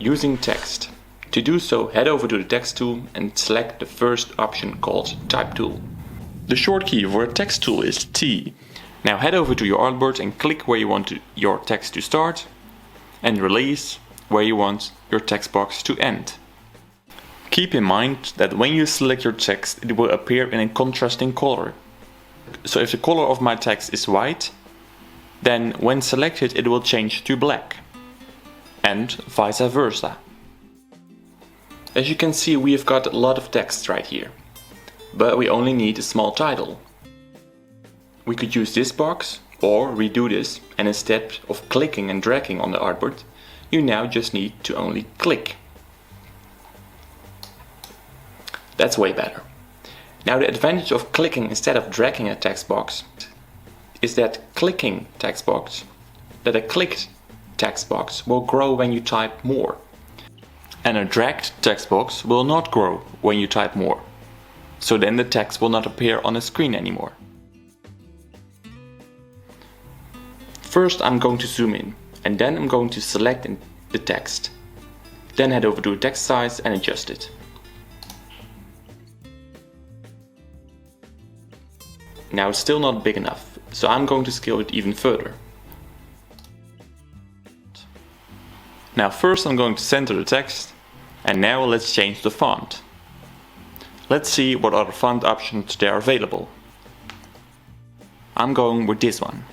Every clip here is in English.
using text. To do so, head over to the text tool and select the first option called Type Tool. The short key for a text tool is T. Now head over to your artboard and click where you want your text to start and release where you want your text box to end. Keep in mind that when you select your text, it will appear in a contrasting color. So if the color of my text is white, then when selected it will change to black, and vice versa. As you can see, we have got a lot of text right here, but we only need a small title. We could use this box or redo this, and instead of clicking and dragging on the artboard, you now just need to only click. That's way better. Now the advantage of clicking instead of dragging a text box is that a clicked text box will grow when you type more, and a dragged text box will not grow when you type more. So then the text will not appear on the screen anymore. First I'm going to zoom in, and then I'm going to select the text. Then head over to text size and adjust it. Now it's still not big enough, so I'm going to scale it even further. Now first I'm going to center the text, and now let's change the font. Let's see what other font options there are available. I'm going with this one.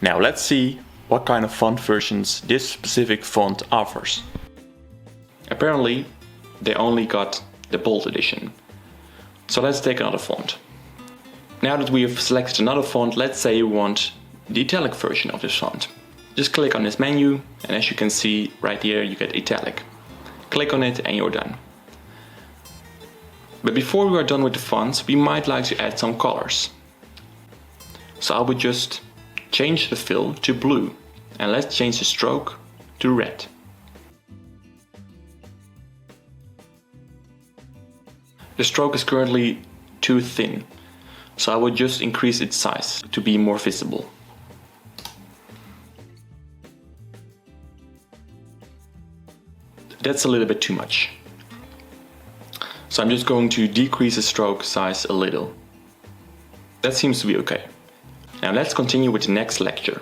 Now let's see what kind of font versions this specific font offers. Apparently they only got the bold edition. So let's take another font. Now that we have selected another font, let's say you want the italic version of this font. Just click on this menu, and as you can see right here you get italic. Click on it and you're done. But before we are done with the fonts, we might like to add some colors. So I would just change the fill to blue, and let's change the stroke to red. The stroke is currently too thin, so I would just increase its size to be more visible. That's a little bit too much. So I'm just going to decrease the stroke size a little. That seems to be okay. Now let's continue with the next lecture.